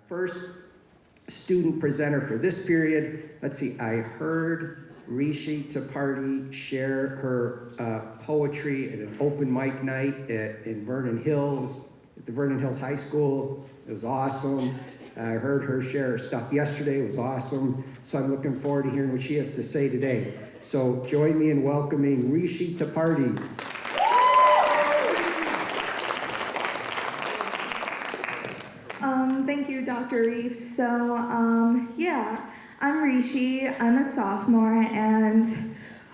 first student presenter for this period. Let's see, I heard Rishi Tipparti share her poetry at an open mic night in Vernon Hills, at the Vernon Hills High School. It was awesome. I heard her share her stuff yesterday. It was awesome. So I'm looking forward to hearing what she has to say today. So join me in welcoming Rishi Tipparti. Thank you, Dr. Reef. So, I'm Rishi. I'm a sophomore, and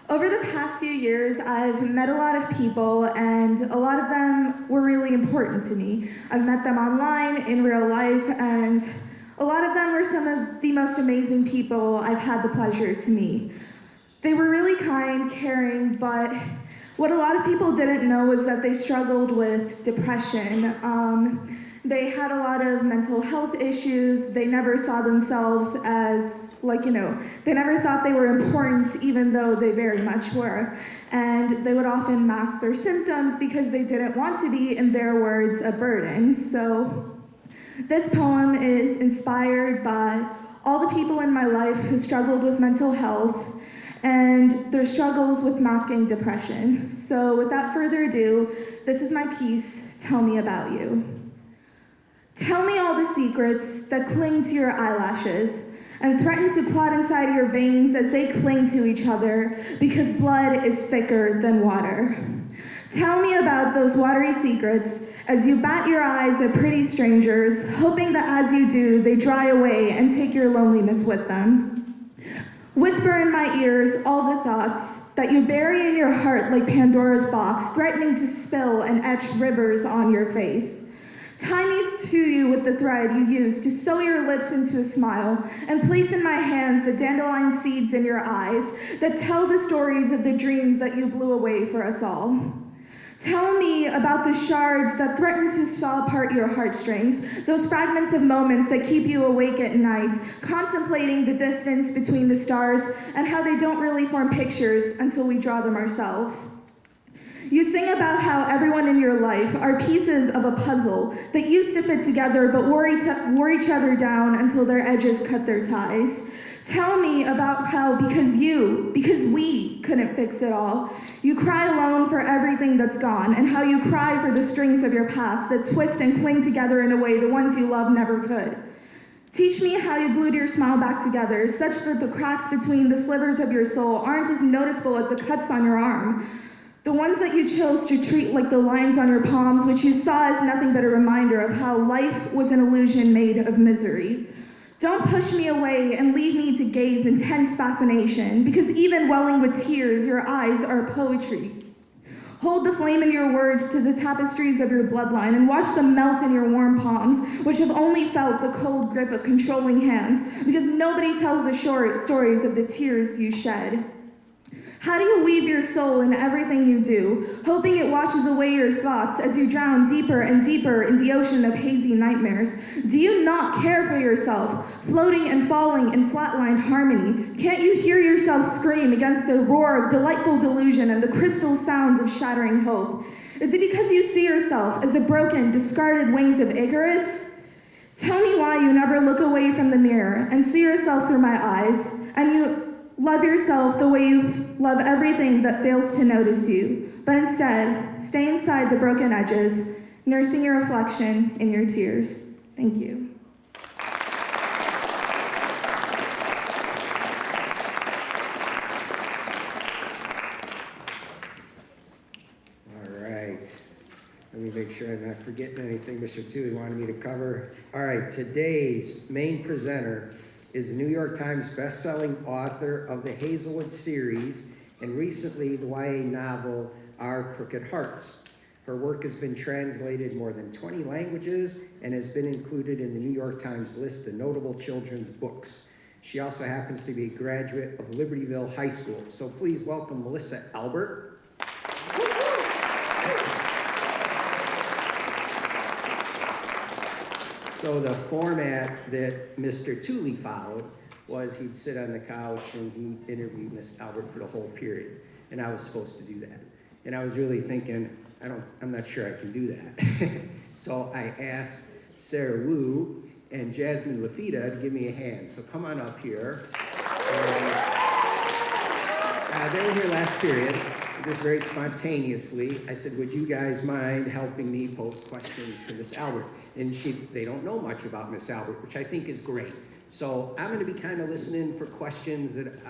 over the past few years, I've met a lot of people, and a lot of them were really important to me. I've met them online, in real life, and a lot of them were some of the most amazing people I've had the pleasure to meet. They were really kind, caring, but what a lot of people didn't know was that they struggled with depression. They had a lot of mental health issues. They never saw themselves as, they never thought they were important, even though they very much were. And they would often mask their symptoms because they didn't want to be, in their words, a burden. So this poem is inspired by all the people in my life who struggled with mental health and their struggles with masking depression. So without further ado, this is my piece, Tell Me About You. Tell me all the secrets that cling to your eyelashes and threaten to clot inside your veins as they cling to each other because blood is thicker than water. Tell me about those watery secrets as you bat your eyes at pretty strangers, hoping that as you do, they dry away and take your loneliness with them. Whisper in my ears all the thoughts that you bury in your heart like Pandora's box, threatening to spill and etch rivers on your face. Tie me to you with the thread you use to sew your lips into a smile and place in my hands the dandelion seeds in your eyes that tell the stories of the dreams that you blew away for us all. Tell me about the shards that threaten to saw apart your heartstrings, those fragments of moments that keep you awake at night, contemplating the distance between the stars and how they don't really form pictures until we draw them ourselves. You sing about how everyone in your life are pieces of a puzzle that used to fit together but wore each other down until their edges cut their ties. Tell me about how because we couldn't fix it all, you cry alone for everything that's gone, and how you cry for the strings of your past that twist and cling together in a way the ones you love never could. Teach me how you glued your smile back together, such that the cracks between the slivers of your soul aren't as noticeable as the cuts on your arm. The ones that you chose to treat like the lines on your palms, which you saw as nothing but a reminder of how life was an illusion made of misery. Don't push me away and leave me to gaze in tense fascination, because even welling with tears, your eyes are poetry. Hold the flame in your words to the tapestries of your bloodline and watch them melt in your warm palms, which have only felt the cold grip of controlling hands, because nobody tells the short stories of the tears you shed. How do you weave your soul in everything you do, hoping it washes away your thoughts as you drown deeper and deeper in the ocean of hazy nightmares? Do you not care for yourself, floating and falling in flatlined harmony? Can't you hear yourself scream against the roar of delightful delusion and the crystal sounds of shattering hope? Is it because you see yourself as the broken, discarded wings of Icarus? Tell me why you never look away from the mirror and see yourself through my eyes, and you love yourself the way you love everything that fails to notice you, but instead, stay inside the broken edges, nursing your reflection in your tears. Thank you. All right. Let me make sure I'm not forgetting anything Mr. Toohey wanted me to cover. All right, today's main presenter is the New York Times bestselling author of the Hazelwood series and recently the YA novel Our Crooked Hearts. Her work has been translated more than 20 languages and has been included in the New York Times list of notable children's books. She also happens to be a graduate of Libertyville High School. So please welcome Melissa Albert. So the format that Mr. Toohey followed was he'd sit on the couch and he interviewed Miss Albert for the whole period. And I was supposed to do that. And I was really thinking, I'm not sure I can do that. So I asked Sarah Wu and Jasmine Lafita to give me a hand. So come on up here. They were here last period, just very spontaneously. I said, would you guys mind helping me pose questions to Miss Albert? And they don't know much about Miss Albert, which I think is great. So I'm going to be kind of listening for questions that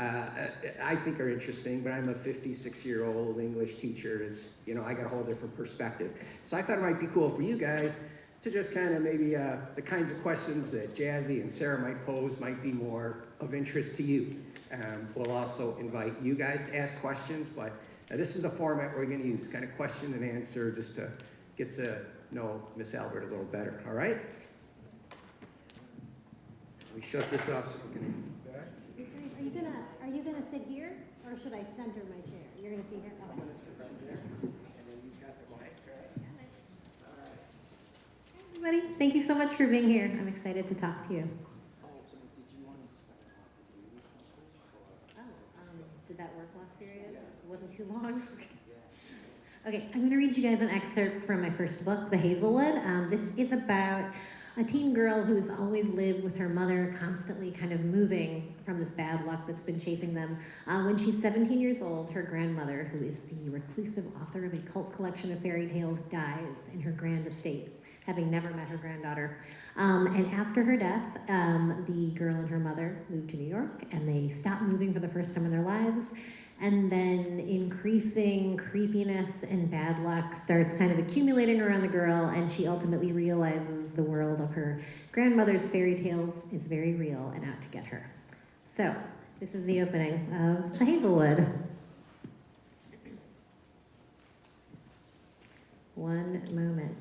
I think are interesting, but I'm a 56-year-old English teacher. I got a whole different perspective. So I thought it might be cool for you guys to just kind of maybe the kinds of questions that Jazzy and Sarah might pose might be more of interest to you. We'll also invite you guys to ask questions, but this is the format we're going to use, kind of question and answer, just to get to know Miss Albert a little better, all right? We shut this off so we can... Are you gonna sit here, or should I center my chair? You're gonna sit here? I'm going to sit right there, and then you've got the mic, right? Hi, everybody. Thank you so much for being here. I'm excited to talk to you. Did you want to start off with reading something? Did that work last period? It wasn't too long? Okay, I'm going to read you guys an excerpt from my first book, The Hazelwood. This is about a teen girl who's always lived with her mother, constantly kind of moving from this bad luck that's been chasing them. When she's 17 years old, her grandmother, who is the reclusive author of a cult collection of fairy tales, dies in her grand estate, having never met her granddaughter. And after her death, the girl and her mother moved to New York, and they stopped moving for the first time in their lives. And then increasing creepiness and bad luck starts kind of accumulating around the girl, and she ultimately realizes the world of her grandmother's fairy tales is very real and out to get her. So, this is the opening of The Hazelwood. One moment.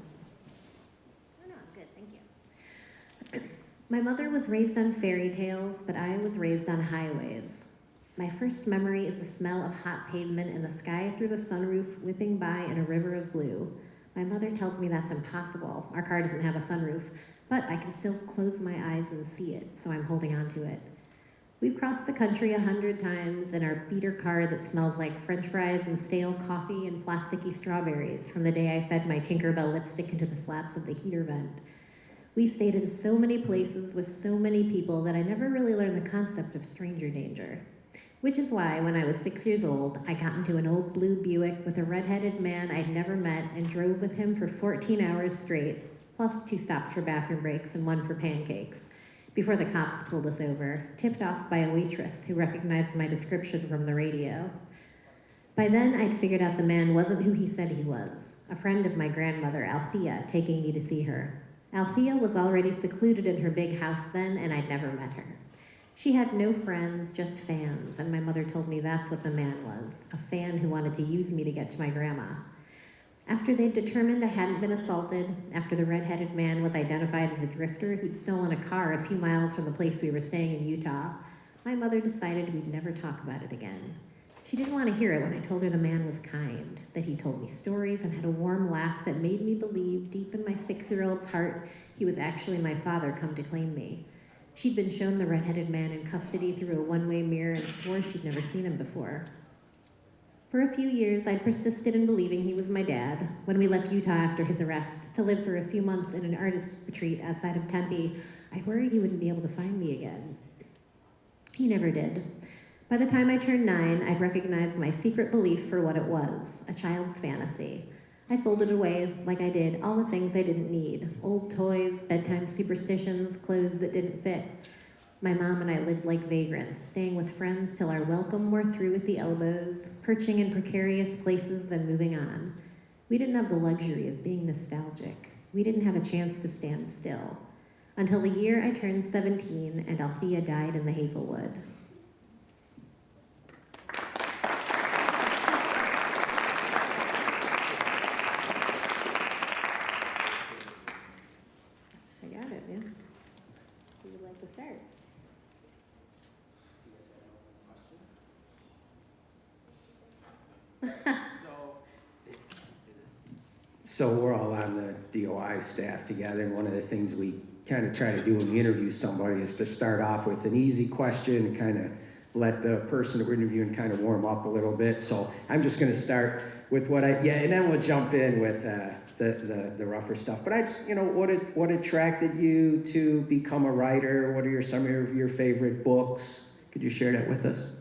Oh no, I'm good, thank you. My mother was raised on fairy tales, but I was raised on highways. My first memory is the smell of hot pavement and the sky through the sunroof whipping by in a river of blue. My mother tells me that's impossible. Our car doesn't have a sunroof, but I can still close my eyes and see it, so I'm holding on to it. We've crossed the country 100 times in our beater car that smells like French fries and stale coffee and plasticky strawberries from the day I fed my Tinkerbell lipstick into the slats of the heater vent. We stayed in so many places with so many people that I never really learned the concept of stranger danger. Which is why, when I was 6 years old, I got into an old blue Buick with a red-headed man I'd never met and drove with him for 14 hours straight, plus 2 stops for bathroom breaks and 1 for pancakes, before the cops pulled us over, tipped off by a waitress who recognized my description from the radio. By then, I'd figured out the man wasn't who he said he was, a friend of my grandmother, Althea, taking me to see her. Althea was already secluded in her big house then, and I'd never met her. She had no friends, just fans, and my mother told me that's what the man was, a fan who wanted to use me to get to my grandma. After they'd determined I hadn't been assaulted, after the red-headed man was identified as a drifter who'd stolen a car a few miles from the place we were staying in Utah, my mother decided we'd never talk about it again. She didn't want to hear it when I told her the man was kind, that he told me stories and had a warm laugh that made me believe deep in my 6-year-old's heart he was actually my father come to claim me. She'd been shown the red-headed man in custody through a one-way mirror and swore she'd never seen him before. For a few years, I'd persisted in believing he was my dad. When we left Utah after his arrest to live for a few months in an artist retreat outside of Tempe, I worried he wouldn't be able to find me again. He never did. By the time I turned 9, I'd recognized my secret belief for what it was, a child's fantasy. I folded away, like I did, all the things I didn't need. Old toys, bedtime superstitions, clothes that didn't fit. My mom and I lived like vagrants, staying with friends till our welcome wore through at the elbows, perching in precarious places, then moving on. We didn't have the luxury of being nostalgic. We didn't have a chance to stand still. Until the year I turned 17 and Althea died in the Hazelwood. So we're all on the DOI staff together, and one of the things we kind of try to do when we interview somebody is to start off with an easy question and kind of let the person that we're interviewing kind of warm up a little bit. So I'm just going to start with and then we'll jump in with the rougher stuff. But I just, what attracted you to become a writer? What are some of your favorite books? Could you share that with us?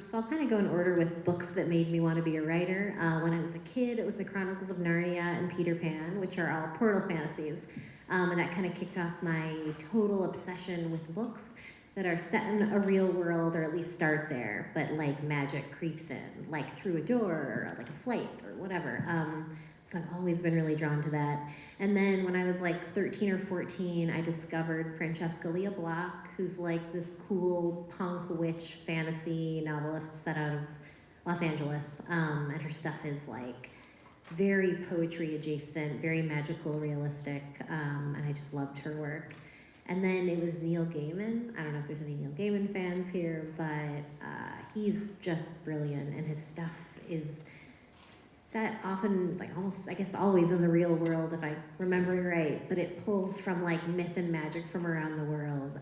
So I'll kind of go in order with books that made me want to be a writer. When I was a kid, it was The Chronicles of Narnia and Peter Pan, which are all portal fantasies. And that kind of kicked off my total obsession with books that are set in a real world, or at least start there, but like magic creeps in, like through a door, or like a flight, or whatever. So I've always been really drawn to that. And then when I was like 13 or 14, I discovered Francesca Lia Block, who's like this cool punk witch fantasy novelist set out of Los Angeles. And her stuff is like very poetry adjacent, very magical, realistic, and I just loved her work. And then it was Neil Gaiman. I don't know if there's any Neil Gaiman fans here, but he's just brilliant, and his stuff is set often, like almost, I guess always in the real world, if I'm remembering right, but it pulls from like myth and magic from around the world.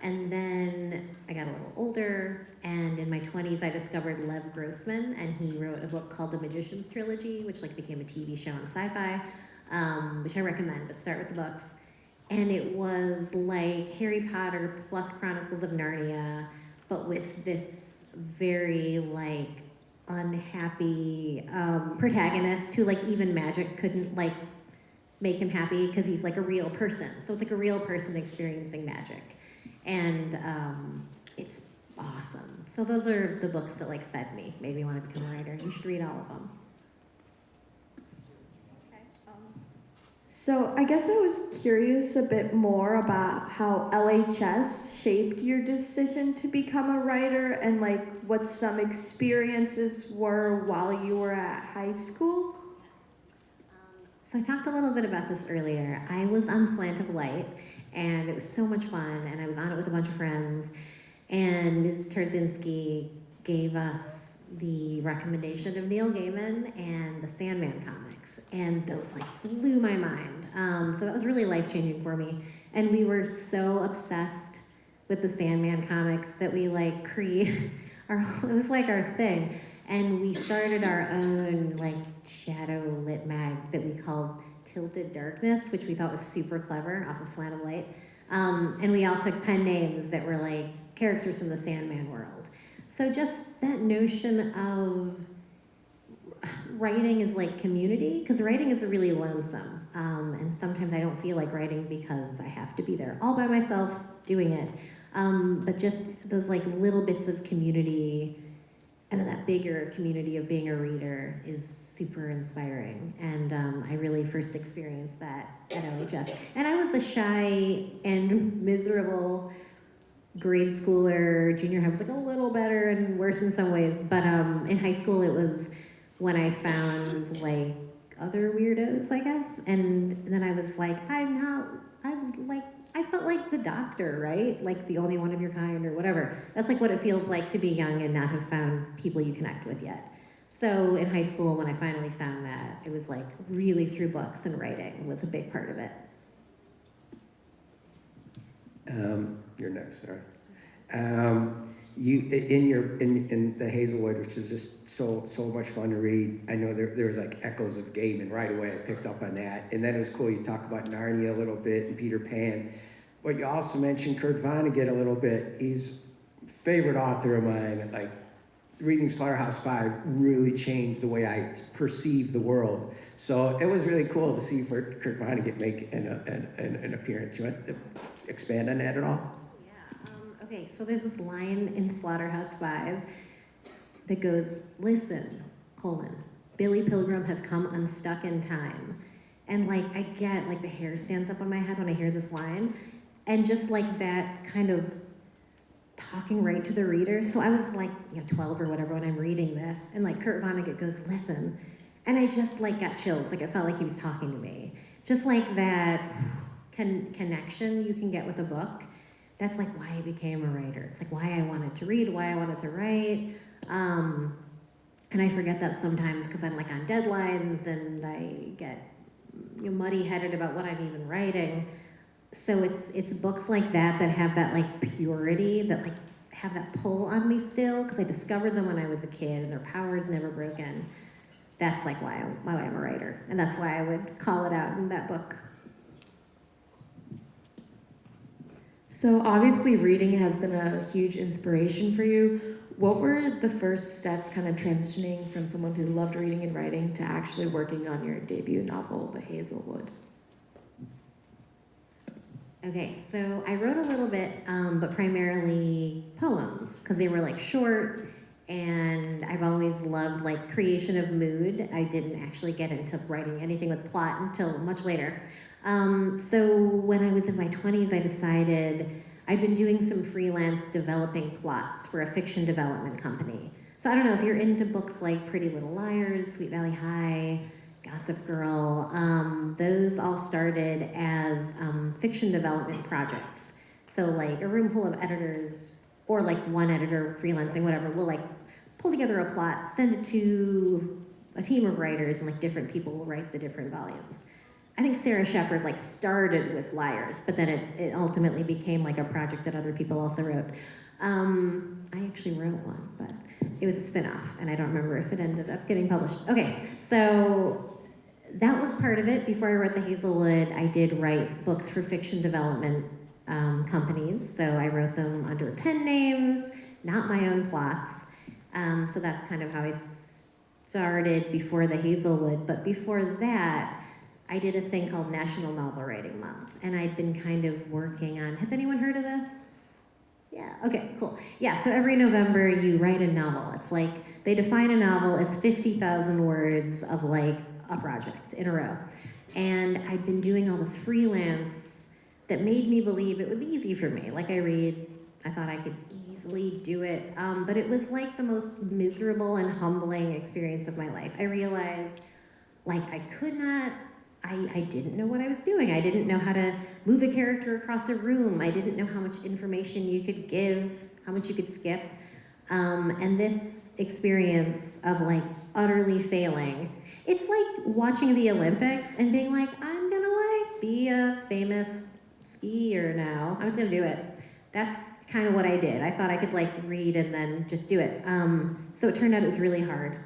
And then I got a little older, and in my 20s I discovered Lev Grossman, and he wrote a book called The Magician's Trilogy, which like became a TV show on Sci-Fi, which I recommend, but start with the books. And it was like Harry Potter plus Chronicles of Narnia, but with this very like unhappy protagonist who like even magic couldn't like make him happy because he's like a real person. So it's like a real person experiencing magic. And it's awesome. So those are the books that like fed me, made me want to become a writer. You should read all of them. So I guess I was curious a bit more about how LHS shaped your decision to become a writer, and like what some experiences were while you were at high school. So I talked a little bit about this earlier. I was on Slant of Light, and it was so much fun, and I was on it with a bunch of friends, and Ms. Tarzinski gave us the recommendation of Neil Gaiman and the Sandman comics, and those like blew my mind. So that was really life-changing for me, and we were so obsessed with the Sandman comics that we like it was like our thing, and we started our own like shadow lit mag that we called Tilted Darkness, which we thought was super clever, off of Slant of Light. And we all took pen names that were like characters from the Sandman world. So just that notion of writing is like community, because writing is really lonesome. And sometimes I don't feel like writing because I have to be there all by myself doing it. But just those like little bits of community, and then that bigger community of being a reader is super inspiring. And I really first experienced that at LHS. And I was a shy and miserable grade schooler. Junior high was like a little better and worse in some ways. But in high school, it was when I found like other weirdos, I guess. And then I was like, I felt like the Doctor, right? Like the only one of your kind or whatever. That's like what it feels like to be young and not have found people you connect with yet. So in high school, when I finally found that, it was like really through books, and writing was a big part of it. You're next, Sarah. You in the Hazelwood, which is just so much fun to read. I know there was like echoes of Gaiman right away. I picked up on that, and then it was cool. You talk about Narnia a little bit and Peter Pan, but you also mentioned Kurt Vonnegut a little bit. He's a favorite author of mine. Like reading Slaughterhouse-Five really changed the way I perceive the world. So it was really cool to see Kurt Vonnegut make an appearance. You want to expand on that at all? Okay, so there's this line in Slaughterhouse-Five that goes, "Listen, Billy Pilgrim has come unstuck in time." And like, I get like the hair stands up on my head when I hear this line, and just like that kind of talking right to the reader. So I was like, 12 or whatever when I'm reading this, and like Kurt Vonnegut goes, "Listen," and I just like got chills. Like it felt like he was talking to me. Just like that connection you can get with a book. That's like why I became a writer. It's like why I wanted to read, why I wanted to write. And I forget that sometimes because I'm like on deadlines and I get muddy-headed about what I'm even writing. So it's books like that have that like purity, that like have that pull on me still, because I discovered them when I was a kid and their power is never broken. that's like why I'm a writer, and that's why I would call it out in that book. So obviously reading has been a huge inspiration for you. What were the first steps kind of transitioning from someone who loved reading and writing to actually working on your debut novel, The Hazelwood? Okay, so I wrote a little bit, but primarily poems, because they were like short, and I've always loved like creation of mood. I didn't actually get into writing anything with plot until much later. So when I was in my 20s, I decided I'd been doing some freelance developing plots for a fiction development company. So I don't know if you're into books like Pretty Little Liars, Sweet Valley High, Gossip Girl. Those all started as fiction development projects. So like a room full of editors, or like one editor freelancing, whatever, will like pull together a plot, send it to a team of writers, and like different people will write the different volumes. I think Sarah Shepard like started with Liars, but then it ultimately became like a project that other people also wrote. I actually wrote one, but it was a spin-off, and I don't remember if it ended up getting published. Okay, so that was part of it. Before I wrote The Hazelwood, I did write books for fiction development companies, so I wrote them under pen names, not my own plots. So that's kind of how I started before The Hazelwood, but before that, I did a thing called National Novel Writing Month, and I'd been kind of working on, has anyone heard of this? Yeah, okay, cool. Yeah, so every November you write a novel. It's like, they define a novel as 50,000 words of like a project in a row. And I'd been doing all this freelance that made me believe it would be easy for me. Like I thought I could easily do it, but it was like the most miserable and humbling experience of my life. I realized like I didn't know what I was doing. I didn't know how to move a character across a room. I didn't know how much information you could give, how much you could skip. And this experience of like utterly failing, it's like watching the Olympics and being like, I'm gonna like be a famous skier now. I'm just gonna do it. That's kind of what I did. I thought I could like read and then just do it. So it turned out it was really hard.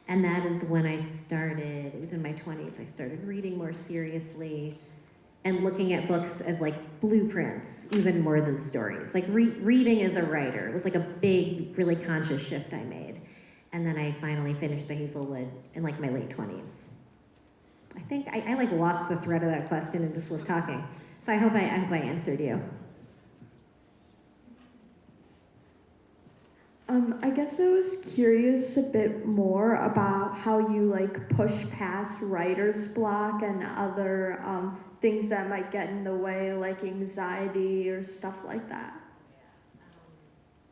And that is when I started, it was in my 20s, I started reading more seriously and looking at books as like blueprints, even more than stories. Like reading as a writer, it was like a big, really conscious shift I made. And then I finally finished The Hazelwood in like my late 20s. I think I like lost the thread of that question and just was talking. So I hope I answered you. I guess I was curious a bit more about how you like push past writer's block and other things that might get in the way, like anxiety or stuff like that.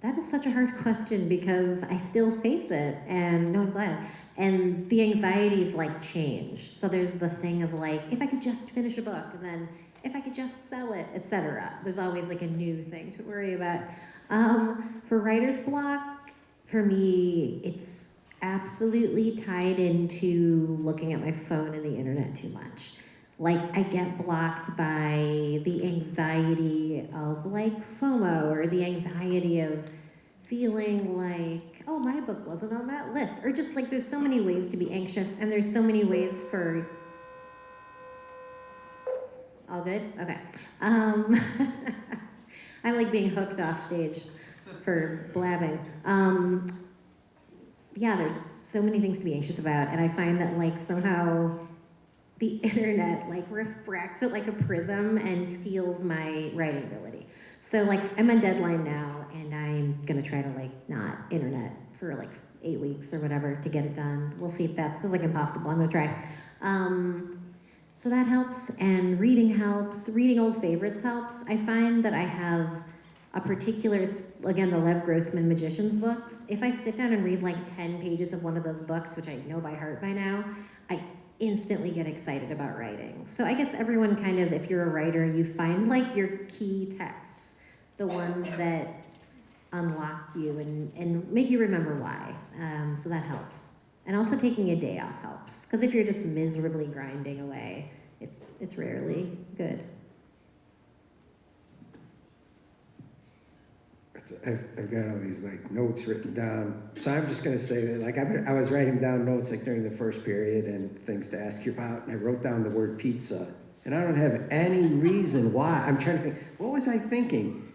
That is such a hard question because I still face it, and no, I'm glad. And the anxieties like change. So there's the thing of like, if I could just finish a book, and then if I could just sell it, etc. There's always like a new thing to worry about. For writer's block, for me, it's absolutely tied into looking at my phone and the internet too much. Like, I get blocked by the anxiety of like FOMO, or the anxiety of feeling like, oh, my book wasn't on that list. Or just like, there's so many ways to be anxious, and there's so many ways for... All good? Okay. I like being hooked off stage for blabbing. Yeah, there's so many things to be anxious about, and I find that like somehow the internet like refracts it like a prism and steals my writing ability. So like I'm on deadline now, and I'm gonna try to like not internet for like 8 weeks or whatever to get it done. We'll see if that's like impossible. I'm gonna try. So that helps, and reading helps. Reading old favorites helps. I find that I have a particular, it's again the Lev Grossman Magician's books. If I sit down and read like 10 pages of one of those books, which I know by heart by now, I instantly get excited about writing. So I guess everyone kind of, if you're a writer, you find like your key texts, the ones that unlock you and make you remember why. So that helps. And also taking a day off helps, because if you're just miserably grinding away, it's rarely good. I've got all these like notes written down. So I'm just gonna say that like I was writing down notes like during the first period and things to ask you about, and I wrote down the word pizza. And I don't have any reason why. I'm trying to think, what was I thinking?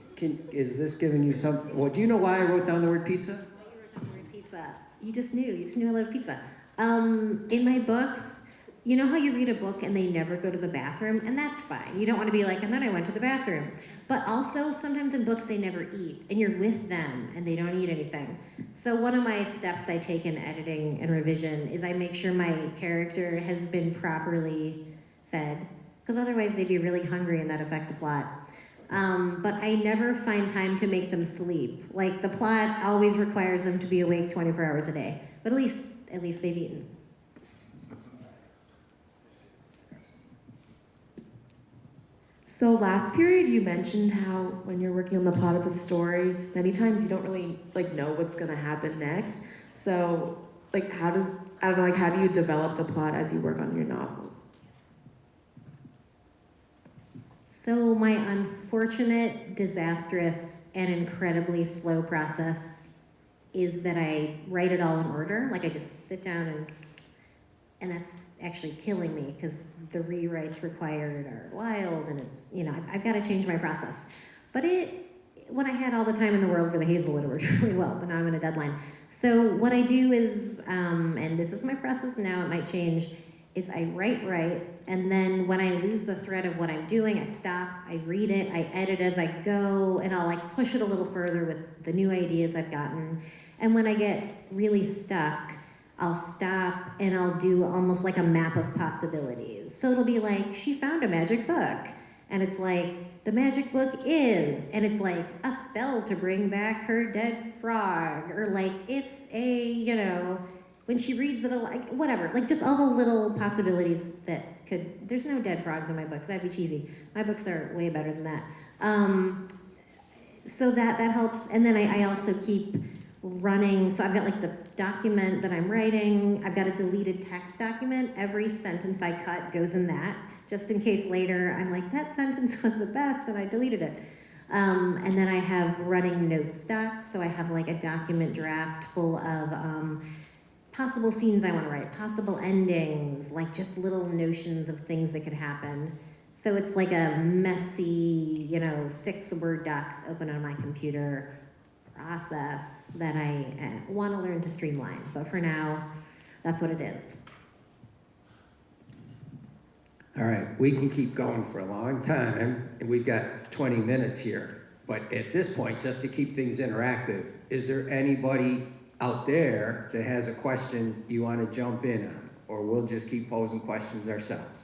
Is this giving you some, well, do you know why I wrote down the word pizza? Why you wrote down the word pizza? You just knew I love pizza. In my books, you know how you read a book and they never go to the bathroom? And that's fine. You don't want to be like, and then I went to the bathroom. But also, sometimes in books they never eat, and you're with them and they don't eat anything. So one of my steps I take in editing and revision is I make sure my character has been properly fed, because otherwise they'd be really hungry and that'd affect the plot. But I never find time to make them sleep. Like, the plot always requires them to be awake 24 hours a day. But at least they've eaten. So last period, you mentioned how when you're working on the plot of a story, many times you don't really know what's gonna happen next. So how do you develop the plot as you work on your novels? So my unfortunate, disastrous, and incredibly slow process is that I write it all in order. Like, I just sit down and that's actually killing me because the rewrites required are wild, and it's, I've got to change my process. But when I had all the time in the world for the Hazel, it worked really well, but now I'm in a deadline. So what I do is, and this is my process now, it might change, is I write, and then when I lose the thread of what I'm doing, I stop, I read it, I edit as I go, and I'll push it a little further with the new ideas I've gotten. And when I get really stuck, I'll stop and I'll do almost like a map of possibilities. So it'll be like, she found a magic book. And it's like, the magic book is, and it's like a spell to bring back her dead frog. Or it's a, when she reads it, whatever. Just all the little possibilities that could, there's no dead frogs in my books, that'd be cheesy. My books are way better than that. So that helps. And then I also keep running, so I've got the document that I'm writing, I've got a deleted text document, every sentence I cut goes in that, just in case later I'm like, that sentence was the best and I deleted it. And then I have running note stock, so I have a document draft full of possible scenes I want to write, possible endings, just little notions of things that could happen. So it's like a messy, 6 Word docs open on my computer process that I want to learn to streamline. But for now, that's what it is. All right, we can keep going for a long time, and we've got 20 minutes here. But at this point, just to keep things interactive, is there anybody out there that has a question you want to jump in on? Or we'll just keep posing questions ourselves?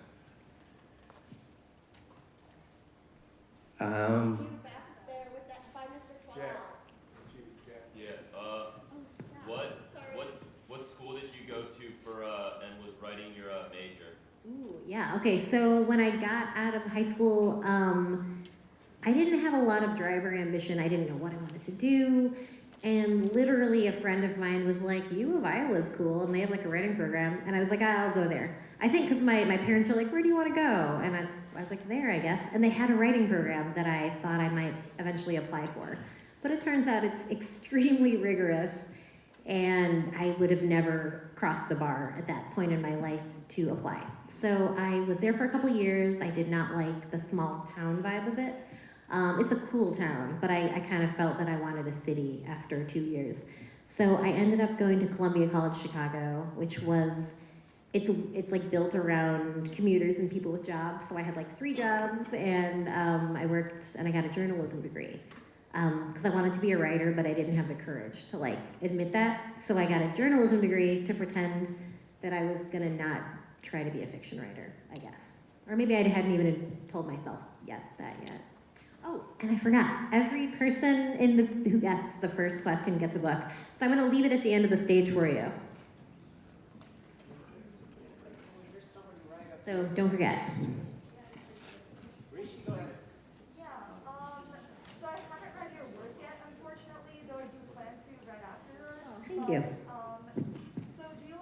What school did you go to for and was writing your major? Ooh, yeah, okay, so when I got out of high school, I didn't have a lot of drive or ambition. I didn't know what I wanted to do. And literally a friend of mine was like, U of Iowa's cool, and they have a writing program. And I was like, I'll go there. I think because my parents were like, where do you want to go? And I was like, there, I guess. And they had a writing program that I thought I might eventually apply for. But it turns out it's extremely rigorous, and I would have never crossed the bar at that point in my life to apply. So I was there for a couple of years. I did not like the small town vibe of it. It's a cool town, but I kind of felt that I wanted a city after 2 years. So I ended up going to Columbia College Chicago, which was, it's built around commuters and people with jobs. So I had 3 jobs, and I worked, and I got a journalism degree. Because I wanted to be a writer, but I didn't have the courage to admit that. So I got a journalism degree to pretend that I was gonna not try to be a fiction writer, I guess. Or maybe I hadn't even told myself that yet. Oh, and I forgot. Every person who asks the first question gets a book. So I'm gonna leave it at the end of the stage for you. So don't forget. Thank you. So do you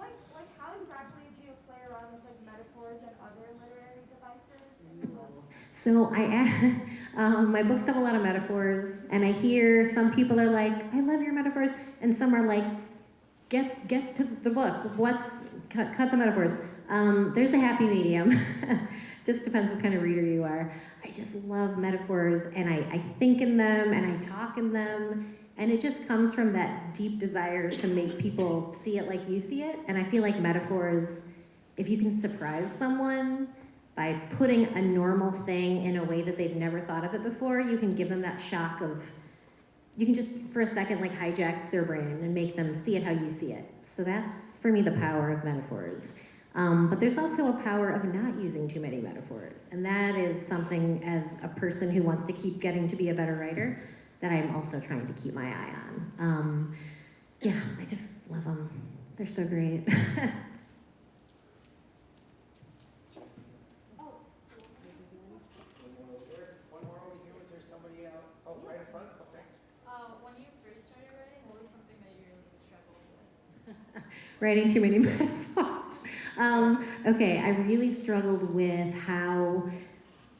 how exactly do you play around with metaphors and other literary devices in your book? So My books have a lot of metaphors, and I hear some people are like, I love your metaphors, and some are like, get to the book. Cut the metaphors. There's a happy medium. Just depends what kind of reader you are. I just love metaphors, and I think in them, and I talk in them, and it just comes from that deep desire to make people see it like you see it. And I feel like metaphors, if you can surprise someone by putting a normal thing in a way that they've never thought of it before, you can give them that shock of, you can just for a second like hijack their brain and make them see it how you see it. So that's for me the power of metaphors. But there's also a power of not using too many metaphors. And that is something, as a person who wants to keep getting to be a better writer, that I'm also trying to keep my eye on. Yeah, I just love them. They're so great. One more over here. Was there somebody out? Oh, right in front? Okay. When you first started writing, what was something that you really struggled with? Writing too many metaphors. Okay, I really struggled with how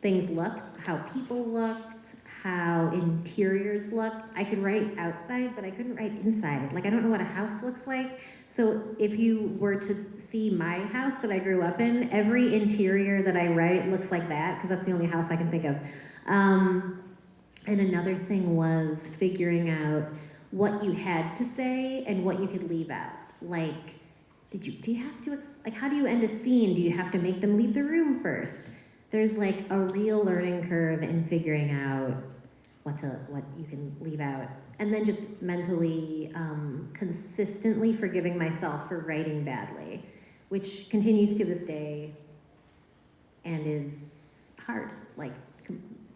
things looked, how people looked, how interiors looked. I could write outside, but I couldn't write inside. Like, I don't know what a house looks like. So if you were to see my house that I grew up in, every interior that I write looks like that, because that's the only house I can think of. And another thing was figuring out what you had to say and what you could leave out. Like, do you have to, like, how do you end a scene? Do you have to make them leave the room first? There's like a real learning curve in figuring out what you can leave out. And then just mentally, consistently forgiving myself for writing badly, which continues to this day and is hard, like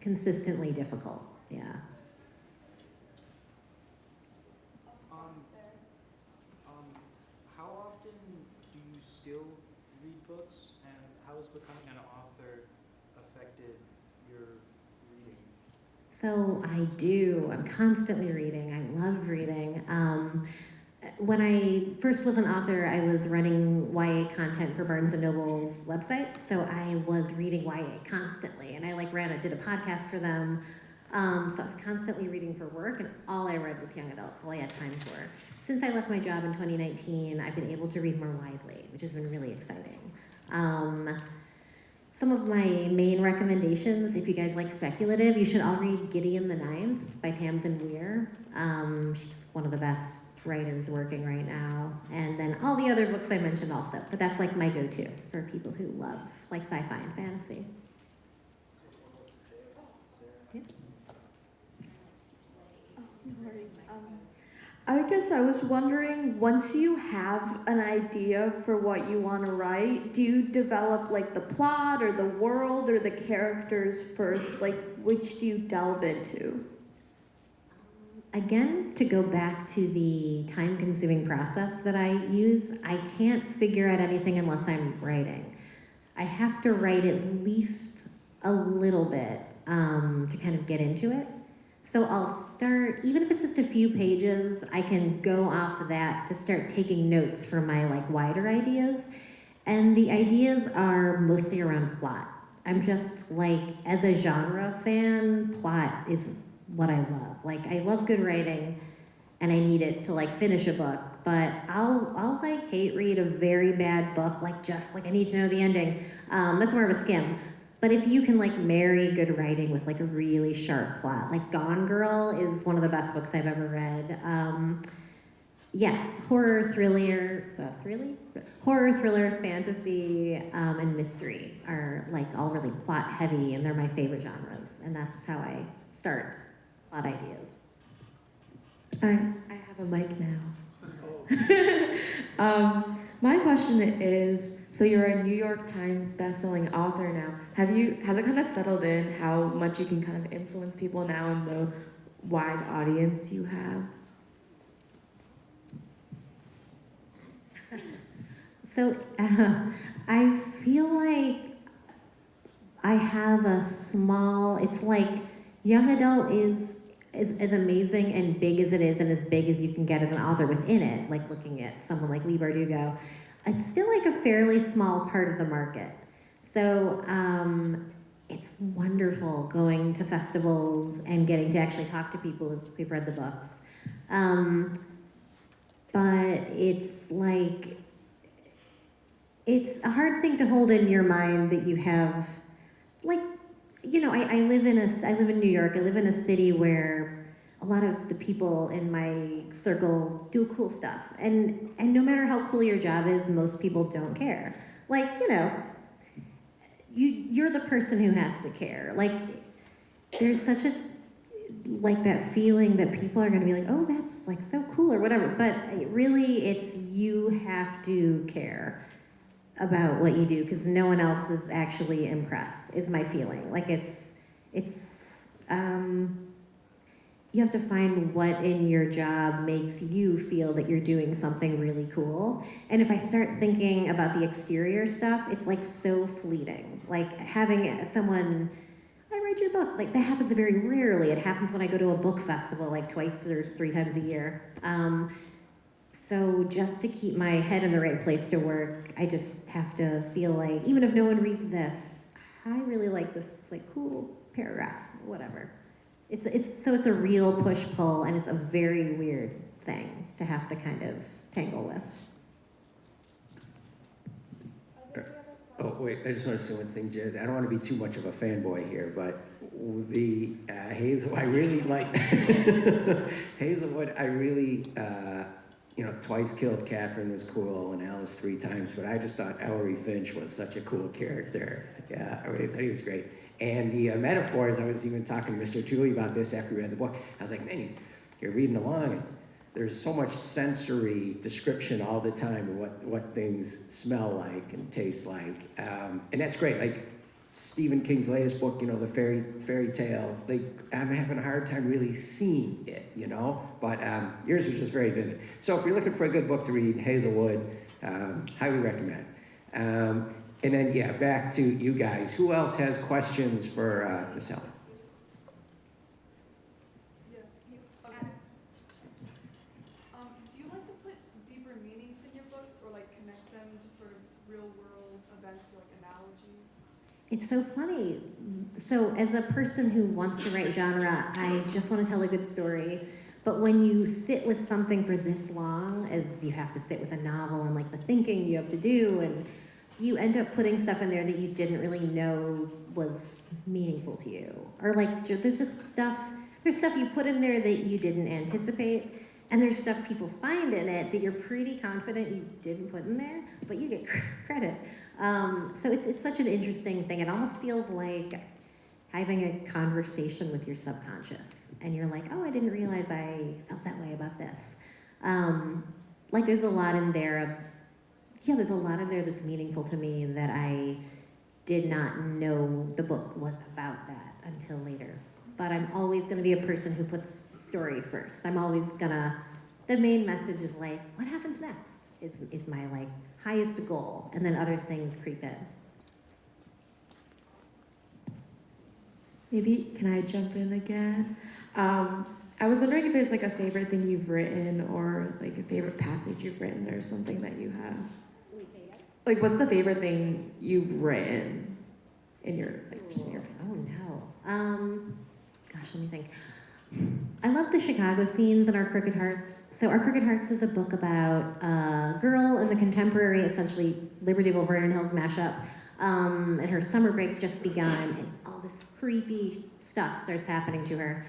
consistently difficult, yeah. How often do you still read books, and how has becoming an author affected your reading? So I do. I'm constantly reading. I love reading. When I first was an author, I was running YA content for Barnes & Noble's website, so I was reading YA constantly, and I did a podcast for them. So I was constantly reading for work, and all I read was young adults, all I had time for. Since I left my job in 2019, I've been able to read more widely, which has been really exciting. Some of my main recommendations, if you guys like speculative, you should all read Gideon the Ninth by Tamsin Weir. She's one of the best writers working right now. And then all the other books I mentioned also, but that's like my go-to for people who love like sci-fi and fantasy. Yeah. No worries. I guess I was wondering, once you have an idea for what you want to write, do you develop like the plot or the world or the characters first? Like, which do you delve into? Again, to go back to the time-consuming process that I use, I can't figure out anything unless I'm writing. I have to write at least a little bit to kind of get into it. So I'll start, even if it's just a few pages, I can go off of that to start taking notes for my like wider ideas. And the ideas are mostly around plot. I'm just like, as a genre fan, plot is what I love. Like, I love good writing and I need it to like finish a book, but I'll like hate read a very bad book, like just like I need to know the ending. That's more of a skim. But if you can like marry good writing with like a really sharp plot, like Gone Girl is one of the best books I've ever read. Yeah, horror, thriller, fantasy, and mystery are like all really plot heavy, and they're my favorite genres. And that's how I start plot ideas. I have a mic now. My question is, so you're a New York Times bestselling author now. Has it kind of settled in how much you can kind of influence people now in the wide audience you have? So I feel like I have a small, it's like young adult is as amazing and big as it is, and as big as you can get as an author within it, like looking at someone like Libertyville, it's still like a fairly small part of the market. So it's wonderful going to festivals and getting to actually talk to people who've read the books. But it's like, it's a hard thing to hold in your mind that you have, like, you know, I live in New York. I live in a city where a lot of the people in my circle do cool stuff, and no matter how cool your job is, most people don't care. Like, you know, you're the person who has to care. Like, there's such a, like, that feeling that people are going to be like, oh, that's like so cool or whatever. But really, it's you have to care about what you do because no one else is actually impressed, is my feeling. Like, you have to find what in your job makes you feel that you're doing something really cool. And if I start thinking about the exterior stuff, it's like so fleeting. Like having someone, I read your book, like that happens very rarely. It happens when I go to a book festival like twice or 3 times a year. So just to keep my head in the right place to work, I just have to feel like, even if no one reads this, I really like this like cool paragraph, whatever. It's a real push-pull, and it's a very weird thing to have to kind of tangle with. Oh, wait, I just want to say one thing, Jez. I don't want to be too much of a fanboy here, but the Hazel, I really like Hazelwood, I really, Twice Killed Catherine was cool, and Alice 3 times, but I just thought Ellery Finch was such a cool character. Yeah, I really thought he was great. And the metaphors, I was even talking to Mr. Tooley about this after we read the book. I was like, man, you're reading along, and there's so much sensory description all the time of what things smell like and taste like. And that's great. Like Stephen King's latest book, the fairy tale, like I'm having a hard time really seeing it, but yours was just very vivid. So if you're looking for a good book to read, Hazelwood, highly recommend. And then, back to you guys. Who else has questions for Ms. Helen? Okay. Do you like to put deeper meanings in your books or like connect them to sort of real world events like analogies? It's so funny. So as a person who wants to write genre, I just want to tell a good story. But when you sit with something for this long, as you have to sit with a novel and like the thinking you have to do, and you end up putting stuff in there that you didn't really know was meaningful to you. Or like, there's stuff you put in there that you didn't anticipate, and there's stuff people find in it that you're pretty confident you didn't put in there, but you get credit. So it's such an interesting thing. It almost feels like having a conversation with your subconscious, and you're like, oh, I didn't realize I felt that way about this. Like there's a lot in there that's meaningful to me that I did not know the book was about that until later. But I'm always going to be a person who puts story first. I'm always gonna, the main message is like, what happens next is my like highest goal, and then other things creep in. Maybe, can I jump in again? I was wondering if there's like a favorite thing you've written or like a favorite passage you've written or something that you have. Like, what's the favorite thing you've written in your, like, just in your opinion? Oh no. Gosh, let me think. I love the Chicago scenes in Our Crooked Hearts. So Our Crooked Hearts is a book about a girl in the contemporary, essentially Libertyville, Vernon Hills mashup. And her summer break's just begun, and all this creepy stuff starts happening to her.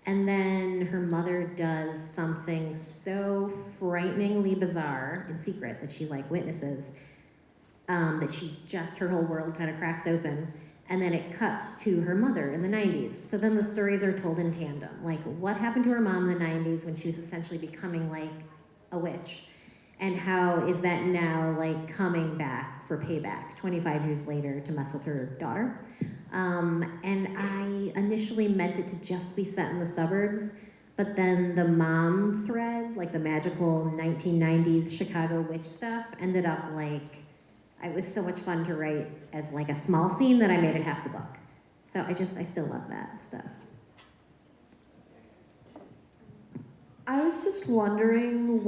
And then her mother does something so frighteningly bizarre in secret that she like witnesses, that her whole world kind of cracks open. And then it cuts to her mother in the 90s. So then the stories are told in tandem. Like, what happened to her mom in the 90s when she was essentially becoming like a witch? And how is that now like coming back for payback 25 years later to mess with her daughter? And I initially meant it to just be set in the suburbs, but then the mom thread, like the magical 1990s Chicago witch stuff, ended up like, it was so much fun to write as like a small scene that I made it half the book. So I still love that stuff. I was just wondering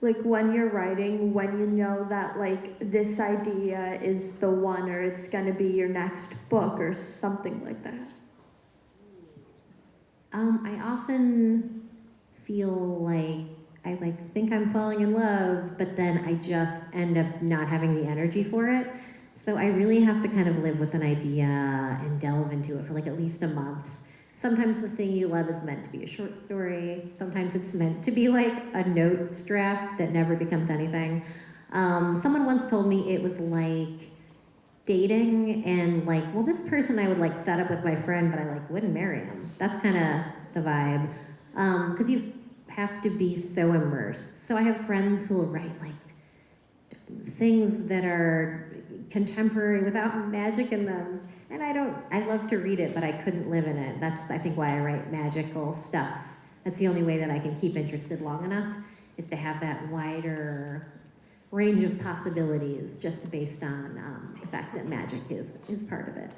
like when you're writing, when you know that like this idea is the one or it's gonna be your next book or something like that? I often feel like I think I'm falling in love, but then I just end up not having the energy for it. So I really have to kind of live with an idea and delve into it for like at least a month. Sometimes the thing you love is meant to be a short story. Sometimes it's meant to be like a notes draft that never becomes anything. Someone once told me it was like dating and like, well, this person I would like set up with my friend, but I like wouldn't marry him. That's kind of the vibe. Because you have to be so immersed. So I have friends who will write like things that are contemporary without magic in them. And I love to read it, but I couldn't live in it. That's, I think, why I write magical stuff. That's the only way that I can keep interested long enough, is to have that wider range of possibilities just based on the fact that magic is part of it.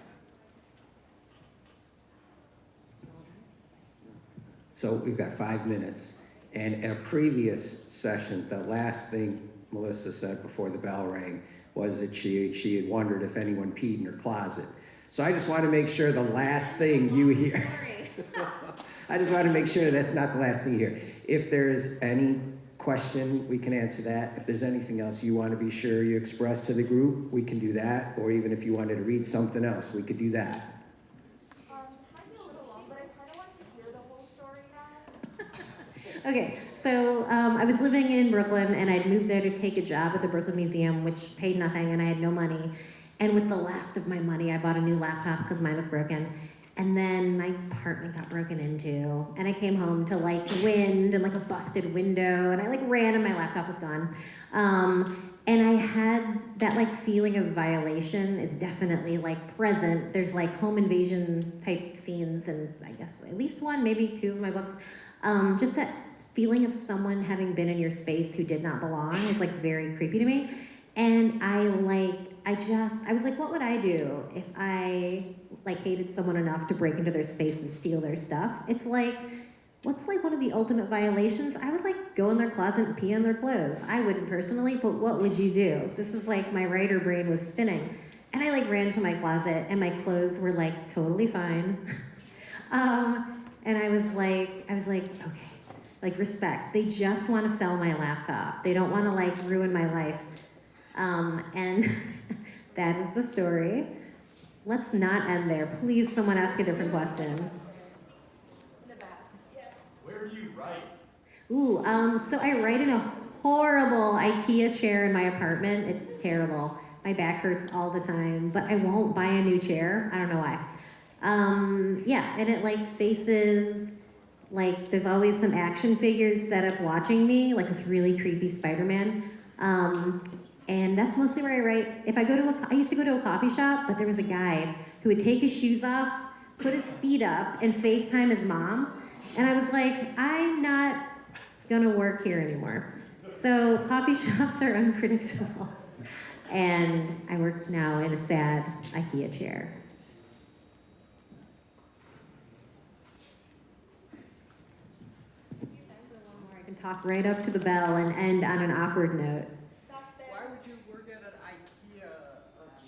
So we've got 5 minutes. And in a previous session, the last thing Melissa said before the bell rang was that she had wondered if anyone peed in her closet. So I just want to make sure the last thing you hear. I just want to make sure that's not the last thing you hear. If there's any question, we can answer that. If there's anything else you want to be sure you express to the group, we can do that. Or even if you wanted to read something else, we could do that. Might be a little long, but I kind of want to hear the whole story now. Okay, so I was living in Brooklyn and I'd moved there to take a job at the Brooklyn Museum, which paid nothing and I had no money. And with the last of my money, I bought a new laptop because mine was broken. And then my apartment got broken into. And I came home to like wind and like a busted window. And I like ran and my laptop was gone. And I had that like feeling of violation is definitely like present. There's like home invasion type scenes and I guess at least one, maybe two of my books. Just that feeling of someone having been in your space who did not belong is like very creepy to me. And I was like, what would I do if I like hated someone enough to break into their space and steal their stuff? It's like, what's like one of the ultimate violations? I would like go in their closet and pee on their clothes. I wouldn't personally, but what would you do? This is like my writer brain was spinning. And I like ran to my closet and my clothes were like totally fine. And I was like, okay, like respect. They just want to sell my laptop. They don't want to like ruin my life. And that is the story. Let's not end there. Please, someone ask a different question. Where do you write? Ooh, so I write in a horrible IKEA chair in my apartment. It's terrible. My back hurts all the time, but I won't buy a new chair. I don't know why. Yeah, and it like faces, like there's always some action figures set up watching me, like this really creepy Spider-Man. And that's mostly where I write. If I used to go to a coffee shop, but there was a guy who would take his shoes off, put his feet up, and FaceTime his mom. And I was like, I'm not gonna work here anymore. So coffee shops are unpredictable. And I work now in a sad IKEA chair. I can talk right up to the bell and end on an awkward note. Why would you work at an IKEA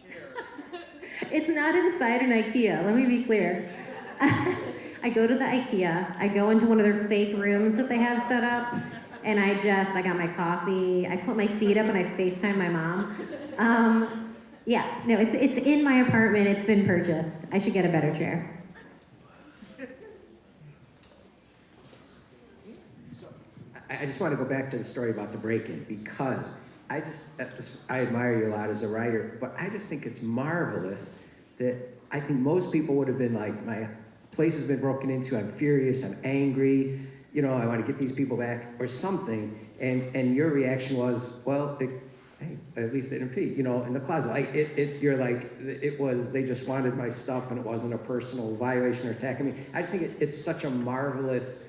chair? It's not inside an IKEA, let me be clear. I go to the IKEA, I go into one of their fake rooms that they have set up, and I got my coffee, I put my feet up and I FaceTime my mom. Yeah, no, it's in my apartment, it's been purchased. I should get a better chair. I just want to go back to the story about the break-in because I admire you a lot as a writer, but I just think it's marvelous that I think most people would have been like, my place has been broken into, I'm furious, I'm angry, you know, I want to get these people back or something. And your reaction was, well, hey, at least they didn't pee, you know, in the closet. Like you're like, they just wanted my stuff and it wasn't a personal violation or attacking me. I just think it's such a marvelous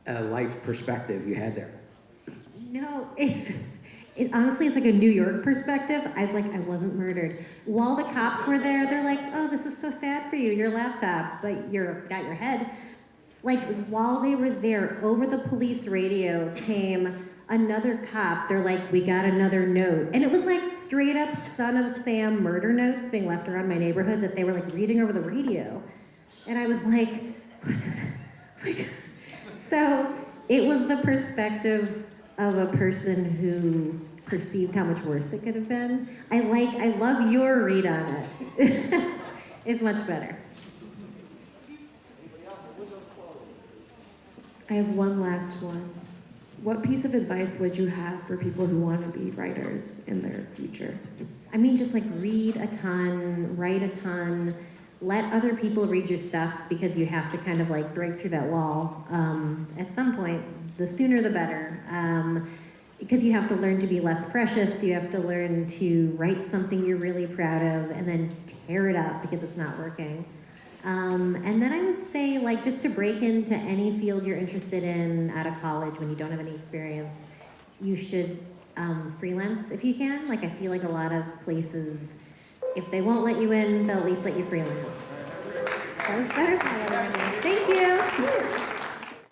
life perspective you had there. No, honestly, it's like a New York perspective. I was like, I wasn't murdered. While the cops were there, they're like, oh, this is so sad for you, your laptop, but got your head. Like, while they were there, over the police radio came another cop, they're like, we got another note. And it was like straight up Son of Sam murder notes being left around my neighborhood that they were like reading over the radio. And I was like, what is it? Oh my God. So it was the perspective of a person who perceived how much worse it could have been. I love your read on it. It's much better. I have one last one. What piece of advice would you have for people who want to be writers in their future? I mean, just like read a ton, write a ton, let other people read your stuff because you have to kind of like break through that wall at some point. The sooner the better. Because you have to learn to be less precious. You have to learn to write something you're really proud of and then tear it up because it's not working. And then I would say, like, just to break into any field you're interested in out of college when you don't have any experience, you should freelance if you can. Like, I feel like a lot of places, if they won't let you in, they'll at least let you freelance. That was better than the other one. Thank you.